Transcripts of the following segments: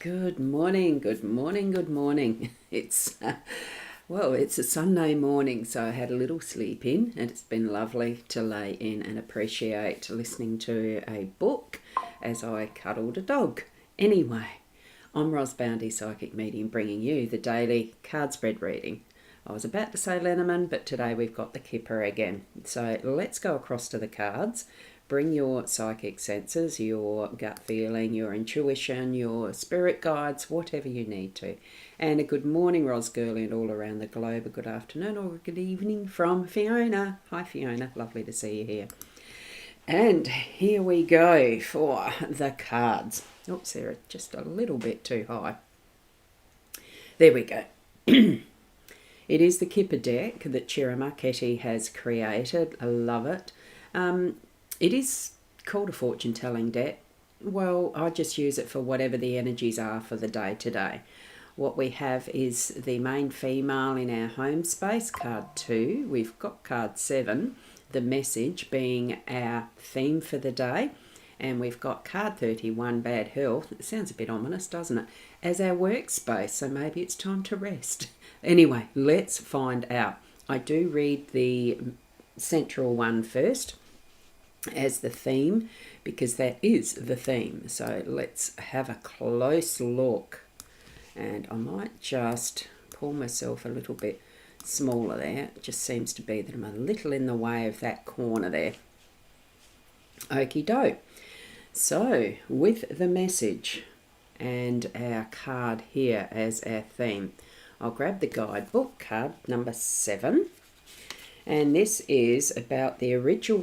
Good morning, good morning, good morning. It's a Sunday morning, so I had a little sleep in, and it's been lovely to lay in and appreciate listening to a book as I cuddled a dog. Anyway, I'm rosboundy psychic medium, bringing you the daily card spread reading. I was about to say Lenormand, but today we've got the Kipper again. So let's go across to the cards. Bring your psychic senses, your gut feeling, your intuition, your spirit guides, whatever you need to. And a good morning, Ros Girlie, and all around the globe. A good afternoon or a good evening from Fiona. Hi, Fiona. Lovely to see you here. And here we go for the cards. Oops, they're just a little bit too high. There we go. It is the Kipper deck that Chiramaketi has created. I love it. It is called a fortune telling deck. Well, I just use it for whatever the energies are for the day today. What we have is the main female in our home space, card 2. We've got card 7, the message being our theme for the day. And we've got card 31, bad health. It sounds a bit ominous, doesn't it? As our workspace, so maybe it's time to rest. Anyway, let's find out. I do read the central one first as the theme, because that is the theme. So let's have a close look. And I might just pull myself a little bit smaller there. It just seems to be that I'm a little in the way of that corner there. Okie doke. So with the message and our card here as our theme, I'll grab the guidebook, card number 7. And this is about the original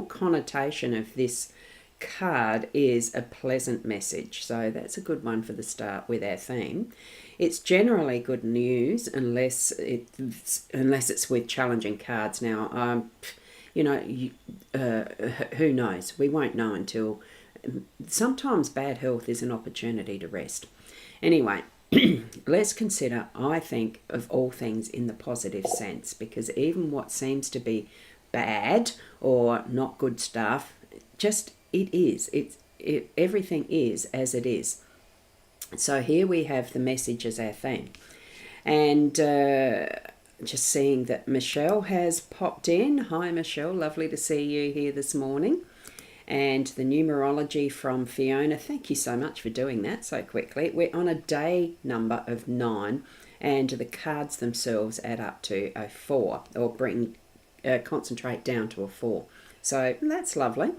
connotation of this card is a pleasant message. So that's a good one for the start with our theme. It's generally good news unless it's with challenging cards. Now, who knows? We won't know until sometimes bad health is an opportunity to rest. Anyway, let's consider, I think, of all things in the positive sense, because even what seems to be bad or not good stuff, just it is. Everything is as it is. So here we have the message as our theme. And just seeing that Michelle has popped in. Hi, Michelle. Lovely to see you here this morning. And the numerology from Fiona. Thank you so much for doing that so quickly. We're on a day number of 9, and the cards themselves add up to a 4, or concentrate down to a 4. So that's lovely.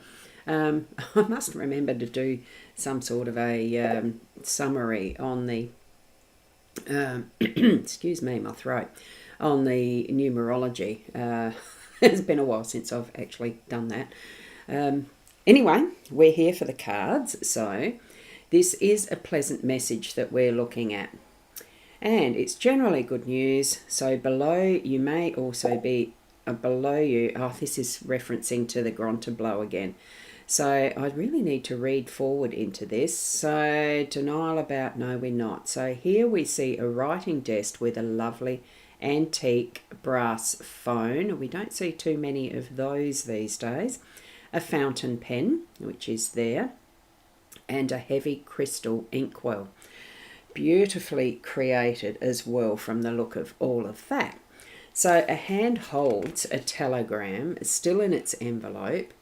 I must remember to do some sort of a summary on the, excuse me, my throat, on the numerology. It's been a while since I've actually done that. Anyway, we're here for the cards, so this is a pleasant message that we're looking at. And it's generally good news. So below you may also be, below you, this is referencing to the Granta blow again. So I really need to read forward into this. So denial about no, we're not. So here we see a writing desk with a lovely antique brass phone. We don't see too many of those these days. A fountain pen, which is there, and a heavy crystal inkwell. Beautifully created as well from the look of all of that. So a hand holds a telegram still in its envelope.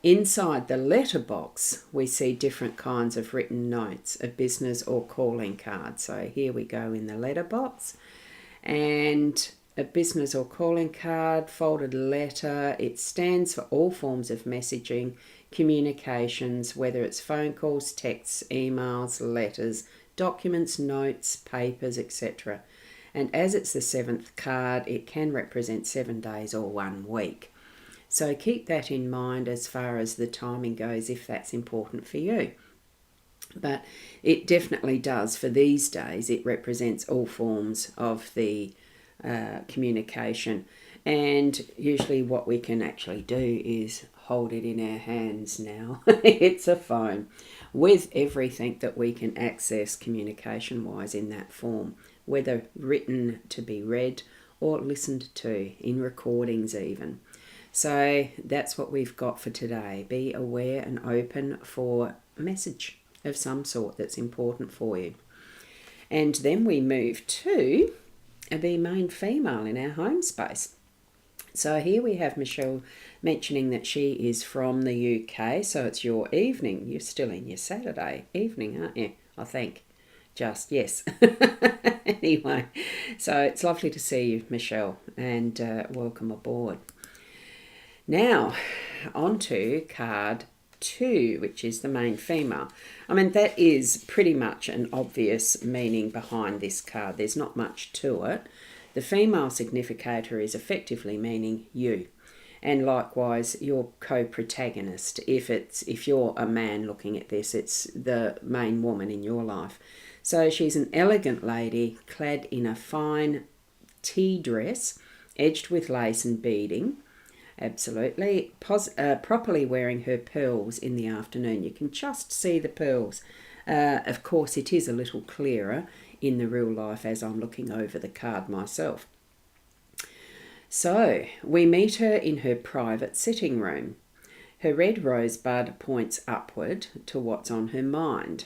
Inside the letterbox, we see different kinds of written notes, a business or calling card. So here we go in the letterbox. And a business or calling card, folded letter. It stands for all forms of messaging, communications, whether it's phone calls, texts, emails, letters, documents, notes, papers, etc. And as it's the 7th card, it can represent 7 days or 1 week. So keep that in mind as far as the timing goes, if that's important for you. But it definitely does for these days. It represents all forms of the communication, and usually what we can actually do is hold it in our hands now. It's a phone with everything that we can access communication wise in that form, whether written to be read or listened to in recordings even. So that's what we've got for today. Be aware and open for message of some sort that's important for you. And then we move to the main female in our home space. So here we have Michelle mentioning that she is from the UK, so it's your evening. You're still in your Saturday evening, aren't you? I think. Just, yes. Anyway, so it's lovely to see you, Michelle, and welcome aboard. Now, on to card 2, which is the main female. I mean, that is pretty much an obvious meaning behind this card. There's not much to it. The female significator is effectively meaning you. And likewise, your co-protagonist. If you're a man looking at this, it's the main woman in your life. So she's an elegant lady clad in a fine tea dress, edged with lace and beading. Absolutely. Properly wearing her pearls in the afternoon. You can just see the pearls. Of course, it is a little clearer in the real life as I'm looking over the card myself. So, we meet her in her private sitting room. Her red rosebud points upward to what's on her mind.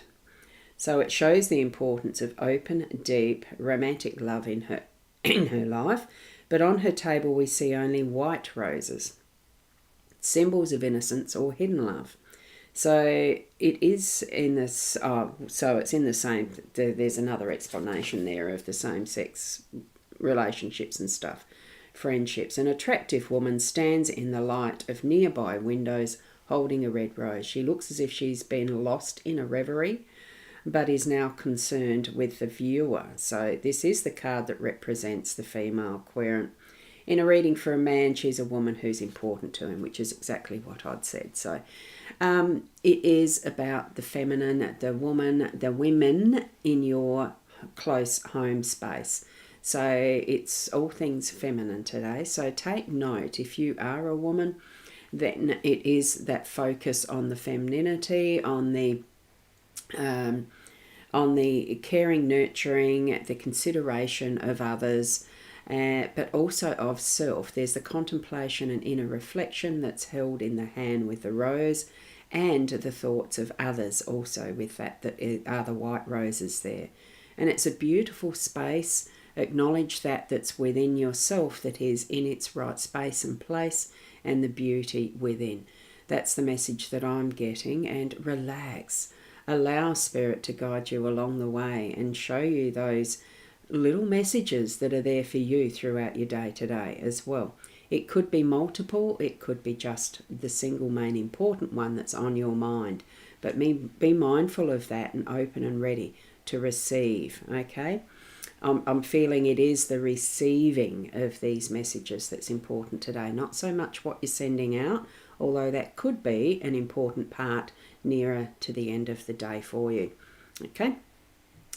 So it shows the importance of open, deep, romantic love in her life, but on her table we see only white roses, symbols of innocence or hidden love. So it is in this. So it's in the same. There's another explanation there of the same-sex relationships and stuff. Friendships. An attractive woman stands in the light of nearby windows holding a red rose. She looks as if she's been lost in a reverie, but is now concerned with the viewer. So this is the card that represents the female querent. In a reading for a man, she's a woman who's important to him, which is exactly what I'd said. So it is about the feminine, the woman, the women in your close home space. So it's all things feminine today. So take note, if you are a woman, then it is that focus on the femininity, on the caring, nurturing, the consideration of others, but also of self. There's the contemplation and inner reflection that's held in the hand with the rose, and the thoughts of others also with that are the white roses there. And it's a beautiful space. Acknowledge that's within yourself, that is in its right space and place, and the beauty within. That's the message that I'm getting. And relax. Allow Spirit to guide you along the way and show you those little messages that are there for you throughout your day today as well. It could be multiple, it could be just the single main important one that's on your mind. But be mindful of that and open and ready to receive, okay? I'm feeling it is the receiving of these messages that's important today, not so much what you're sending out, although that could be an important part nearer to the end of the day for you. Okay,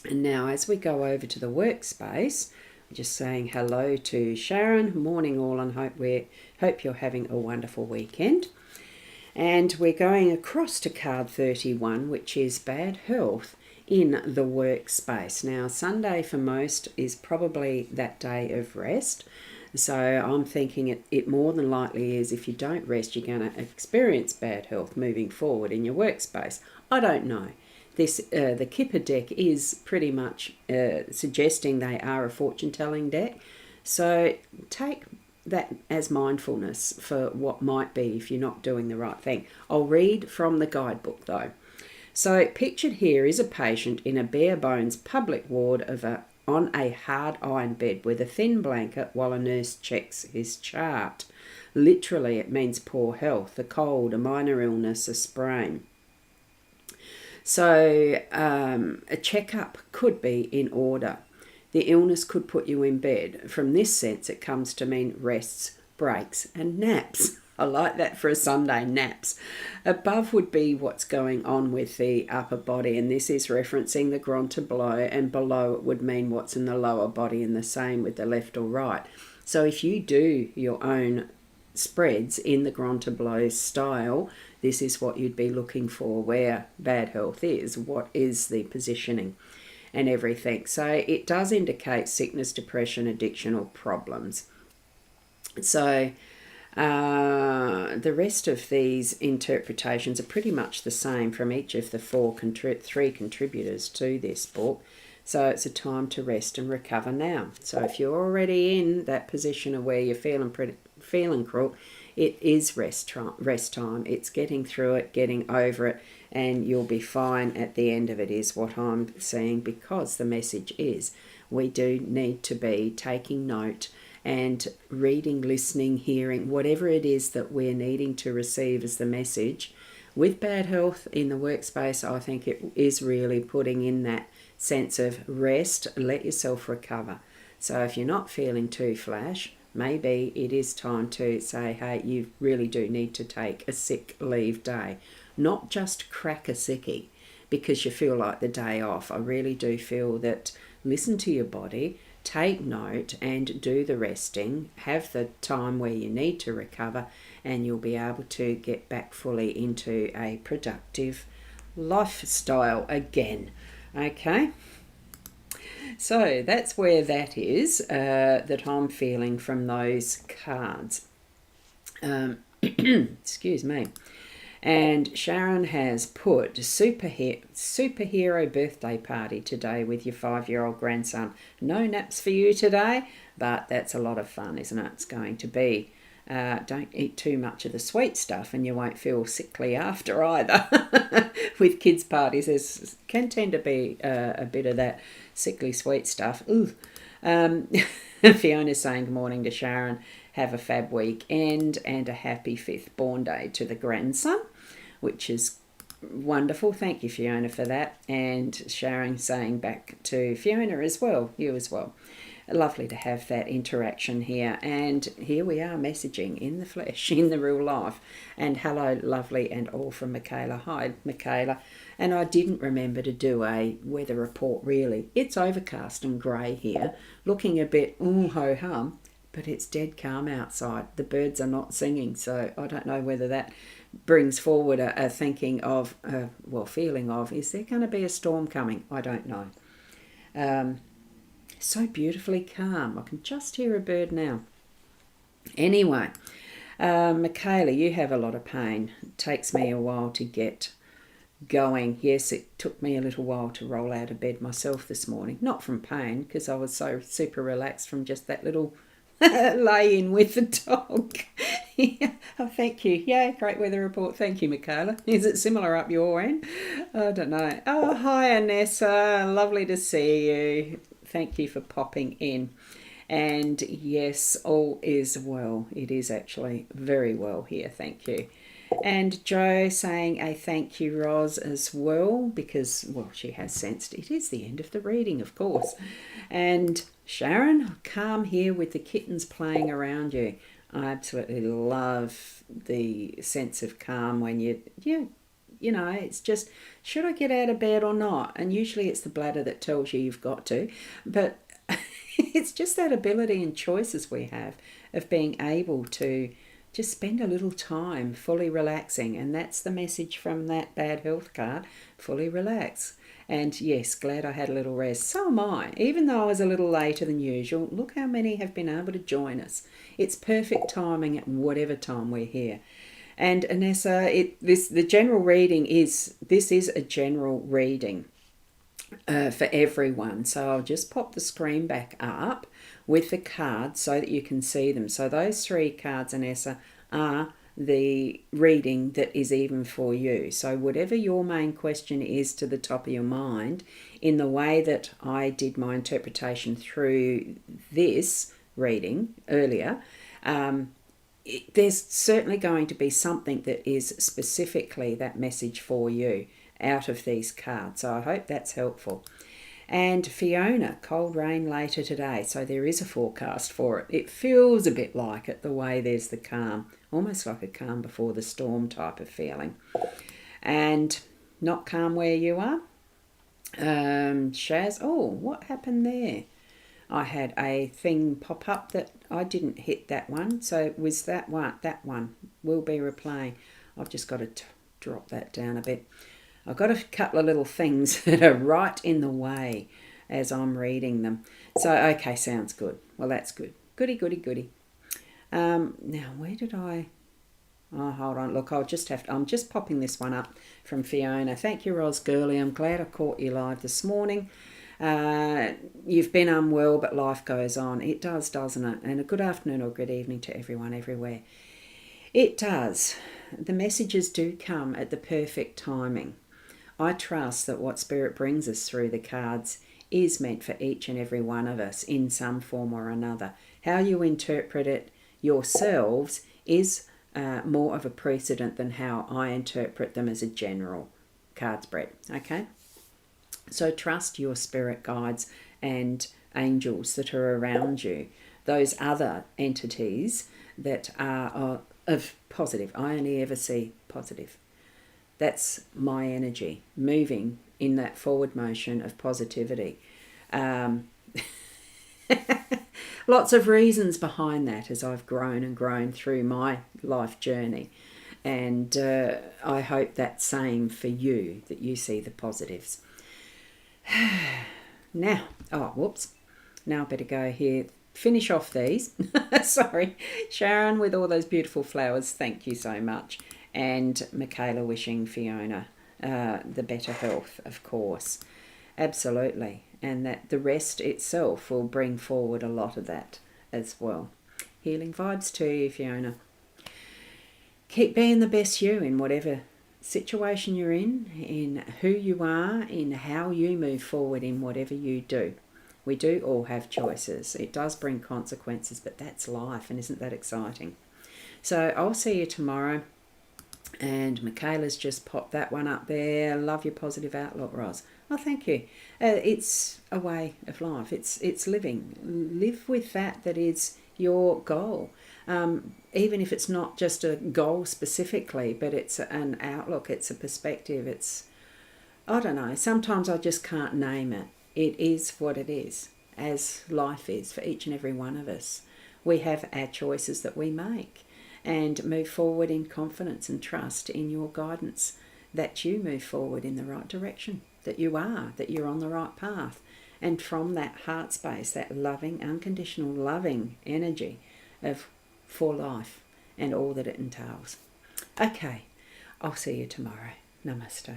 and now as we go over to the workspace, I'm just saying hello to Sharon. Morning all, and hope you're having a wonderful weekend. And we're going across to card 31, which is bad health in the workspace. Now, Sunday for most is probably that day of rest. So I'm thinking it more than likely is if you don't rest, you're going to experience bad health moving forward in your workspace. I don't know. The Kipper deck is pretty much suggesting they are a fortune-telling deck. So take that as mindfulness for what might be if you're not doing the right thing. I'll read from the guidebook though. So pictured here is a patient in a bare bones public ward on a hard iron bed with a thin blanket while a nurse checks his chart. Literally, it means poor health, a cold, a minor illness, a sprain. So a checkup could be in order. The illness could put you in bed. From this sense, it comes to mean rests, breaks, and naps. I like that for a Sunday, naps. Above would be what's going on with the upper body, and this is referencing the grand tableau, and below it would mean what's in the lower body, and the same with the left or right. So if you do your own spreads in the grand tableau style, this is what you'd be looking for, where bad health is, what is the positioning and everything. So it does indicate sickness, depression, addiction, or problems. So The rest of these interpretations are pretty much the same from each of the three contributors to this book. So it's a time to rest and recover now. So if you're already in that position of where you're feeling crook, it is rest time. It's getting through it, getting over it, and you'll be fine at the end of it, is what I'm saying, because the message is we do need to be taking note and reading, listening, hearing, whatever it is that we're needing to receive as the message. With bad health in the workspace, I think it is really putting in that sense of rest, let yourself recover. So if you're not feeling too flash, maybe it is time to say, hey, you really do need to take a sick leave day. Not just crack a sickie because you feel like the day off. I really do feel that listen to your body, take note and do the resting, have the time where you need to recover, and you'll be able to get back fully into a productive lifestyle again. Okay, so that's where that is that I'm feeling from those cards. Excuse me. And Sharon has put superhero birthday party today with your 5-year-old grandson. No naps for you today, but that's a lot of fun, isn't it? It's going to be. Don't eat too much of the sweet stuff and you won't feel sickly after either. With kids' parties, there can tend to be a bit of that sickly sweet stuff. Ooh. Fiona's saying good morning to Sharon. Have a fab weekend and a happy 5th born day to the grandson, which is wonderful. Thank you, Fiona, for that. And Sharon saying back to Fiona as well, you as well. Lovely to have that interaction here. And here we are messaging in the flesh, in the real life. And hello, lovely, and all from Michaela. Hi, Michaela. And I didn't remember to do a weather report, really. It's overcast and grey here, looking a bit ho-hum, but it's dead calm outside. The birds are not singing, so I don't know whether that brings forward a thinking of, feeling of, is there going to be a storm coming? I don't know. So beautifully calm. I can just hear a bird now. Anyway, Michaela, you have a lot of pain. It takes me a while to get going. Yes, it took me a little while to roll out of bed myself this morning. Not from pain, because I was so super relaxed from just that little lay in with the dog. Yeah. Oh, thank you. Yeah, great weather report. Thank you, Michaela. Is it similar up your end? I don't know. Oh, hi, Anessa. Lovely to see you. Thank you for popping in. And yes, all is well. It is actually very well here. Thank you. And Jo saying a thank you, Roz, as well, because, well, she has sensed it is the end of the reading, of course. And Sharon, calm here with the kittens playing around you. I absolutely love the sense of calm when you know, it's just, should I get out of bed or not? And usually it's the bladder that tells you you've got to. But it's just that ability and choices we have of being able to just spend a little time fully relaxing. And that's the message from that bad health card, fully relax. And yes, glad I had a little rest. So am I. Even though I was a little later than usual, look how many have been able to join us. It's perfect timing at whatever time we're here. And Anessa, the general reading is a general reading for everyone. So I'll just pop the screen back up with the cards so that you can see them. So those 3 cards, Anessa, are the reading that is even for you. So whatever your main question is to the top of your mind, in the way that I did my interpretation through this reading earlier, there's certainly going to be something that is specifically that message for you out of these cards. So I hope that's helpful. And Fiona, cold rain later today. So there is a forecast for it. It feels a bit like it, the way there's the calm, almost like a calm before the storm type of feeling. And not calm where you are. Shaz, oh, what happened there? I had a thing pop up that I didn't hit that one. So it was that one will be replaying. I've just got to drop that down a bit. I've got a couple of little things that are right in the way as I'm reading them. So, okay, sounds good. Well, that's good. Goody. Now, where did I... Oh, hold on. Look, I'm just popping this one up from Fiona. Thank you, Ros Gurley. I'm glad I caught you live this morning. You've been unwell, but life goes on. It does, doesn't it? And a good afternoon or good evening to everyone everywhere. It does. The messages do come at the perfect timing. I trust that what Spirit brings us through the cards is meant for each and every one of us in some form or another. How you interpret it yourselves is more of a precedent than how I interpret them as a general card spread. Okay? So trust your spirit guides and angels that are around you. Those other entities that are of positive. I only ever see positive. That's my energy moving in that forward motion of positivity. Lots of reasons behind that as I've grown and grown through my life journey. And I hope that's same for you, that you see the positives. Now, now I better go here. Finish off these. Sorry. Sharon with all those beautiful flowers. Thank you so much. And Michaela wishing Fiona the better health, of course. Absolutely. And that the rest itself will bring forward a lot of that as well. Healing vibes to you, Fiona. Keep being the best you in whatever situation you're in who you are, in how you move forward in whatever you do. We do all have choices. It does bring consequences, but that's life, and isn't that exciting? So I'll see you tomorrow. And Michaela's just popped that one up there. Love your positive outlook, Ros. Oh, thank you. It's a way of life. It's living. Live with that is your goal. Even if it's not just a goal specifically, but it's an outlook, it's a perspective, I don't know, sometimes I just can't name it. It is what it is, as life is for each and every one of us. We have our choices that we make and move forward in confidence and trust in your guidance that you move forward in the right direction, that you're on the right path. And from that heart space, that loving, unconditional loving energy for life and all that it entails. Okay, I'll see you tomorrow. Namaste.